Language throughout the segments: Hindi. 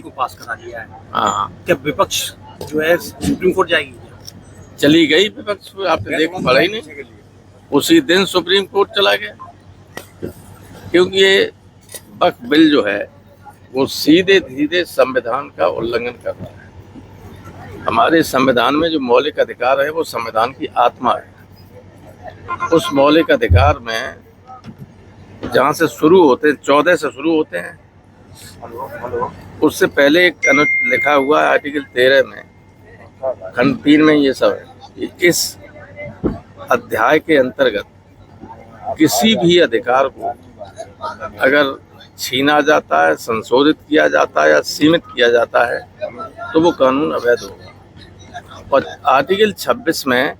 को पास करा दिया है। हाँ, क्या विपक्ष जो है सुप्रीम कोर्ट जाएगी? चली गई विपक्ष, आपने देख पड़ा ही नहीं, उसी दिन सुप्रीम कोर्ट चला गया। क्योंकि ये वक्फ बिल जो है वो सीधे सीधे संविधान का उल्लंघन कर रहा है। हमारे संविधान में जो मौलिक अधिकार है वो संविधान की आत्मा है। उस मौलिक अधिकार में जहाँ से शुरू होते हैं, 14 से शुरू होते हैं, उससे पहले एक लिखा हुआ है आर्टिकल 13 में, खंड 3 में ये सब है। इस अध्याय के अंतर्गत किसी भी अधिकार को अगर छीना जाता है, संशोधित किया जाता है या सीमित किया जाता है तो वो कानून अवैध होगा। और आर्टिकल 26 में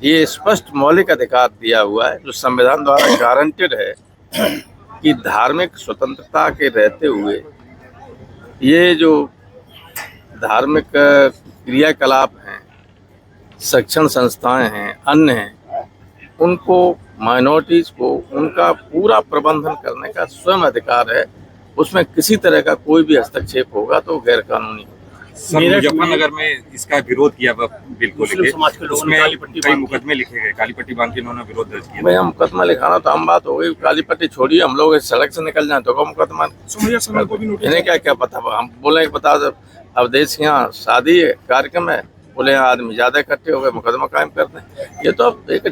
ये स्पष्ट मौलिक अधिकार दिया हुआ है जो संविधान द्वारा गारंटेड है कि धार्मिक स्वतंत्रता के रहते हुए ये जो धार्मिक क्रियाकलाप हैं, शिक्षण संस्थाएं हैं, अन्य हैं, उनको माइनॉरिटीज़ को उनका पूरा प्रबंधन करने का स्वयं अधिकार है। उसमें किसी तरह का कोई भी हस्तक्षेप होगा तो गैर कानूनी होगा। मुजफ्फरनगर में इसका विरोध किया बिल को लेकर, उसमें कई मुकदमे लिखे गए, काली पट्टी बांध के इन्होंने विरोध दर्ज किया। भैया मुकदमा लिखाना तो आम बात हो गई, काली पट्टी छोड़िए, हम लोग इस सड़क से निकल जाए तो मुकदमा। इन्हें क्या क्या पता, हम बोले बता अब देश यहाँ शादी कार्यक्रम है, बोले यहाँ आदमी ज्यादा इकट्ठे हो गए, मुकदमा कायम कर दें। ये तो अब एक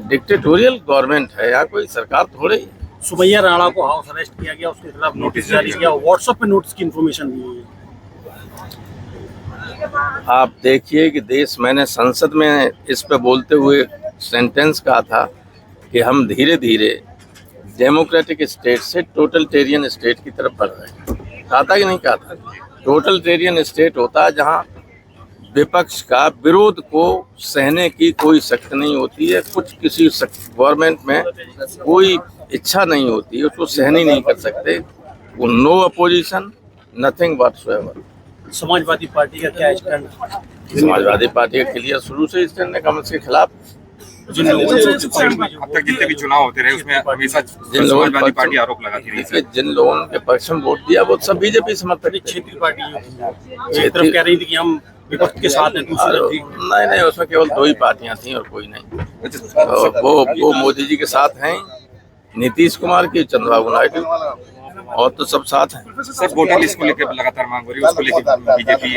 डिक्टेटोरियल गवर्नमेंट है, यहाँ कोई सरकार थोड़ी। सुमैया राणा को हाउस अरेस्ट किया गया, उसके खिलाफ नोटिस जारी किया, व्हाट्सएप पे नोटिस की इन्फॉर्मेशन दी है। आप देखिए कि मैंने संसद में इस पे बोलते हुए सेंटेंस कहा था कि हम धीरे धीरे डेमोक्रेटिक स्टेट से टोटलिटेरियन स्टेट की तरफ बढ़ रहे हैं। कहा था कि नहीं कहा था? टोटलिटेरियन स्टेट होता है जहां विपक्ष का विरोध को सहने की कोई शक्ति नहीं होती है, कुछ किसी गवर्नमेंट में कोई इच्छा नहीं होती है, उसको सहन ही नहीं कर सकते। वो no opposition, nothing whatsoever. Samajwadi Party का क्या स्टैंड? समाजवादी पार्टी का क्लियर शुरू से स्टैंड है कमल के खिलाफ। अब तक जितने भी चुनाव होते रहे उसमें हमेशा समाजवादी पार्टी आरोप लगाती रही है। जिन लोगों के पक्ष में वोट दिया वो सब बीजेपी समर्थक। क्षेत्रीय पार्टी कह रही थी कि हम विपक्ष के साथ हैं, नहीं, उसमें केवल 2 ही पार्टियां थी और कोई नहीं। वो मोदी जी के साथ हैं, नीतीश कुमार की, चंद्रबाबू नायडू, और तो सब साथ हैं। सर, वोटर लिस्ट को लेकर लगातार मांग हो रही है, उसको लेकर बीजेपी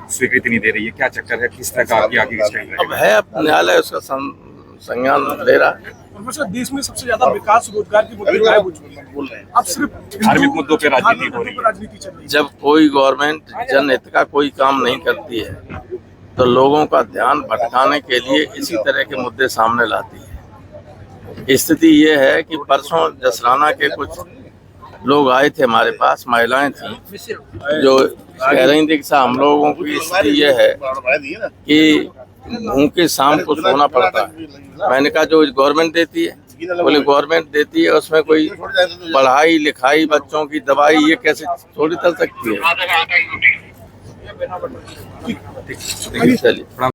स्वीकृति नहीं दे रही है, क्या चक्कर है, किस तरह का आपकी आगे स्टैंड अब है, अब न्यायालय उसका संज्ञान ले रहा है। देश में सबसे ज्यादा विकास रोजगार की मुद्दे गायब हो चुके हैं, बोल रहे हैं अब सिर्फ धार्मिक मुद्दों पर राजनीति हो रही है। जब कोई गवर्नमेंट जनहित का कोई काम नहीं करती है तो लोगों का ध्यान भटकाने के लिए इसी तरह के मुद्दे सामने लाती है। स्थिति ये है कि परसों जसराना के कुछ लोग आए थे हमारे पास, महिलाएं थी जो कह रही थी कि साहब हम लोगों की स्थिति ये है कि भूखे शाम को सोना पड़ता है। मैंने कहा जो गवर्नमेंट देती है? बोले गवर्नमेंट देती है, उसमें कोई पढ़ाई लिखाई, बच्चों की दवाई, ये कैसे थोड़ी चल सकती है? चलिए।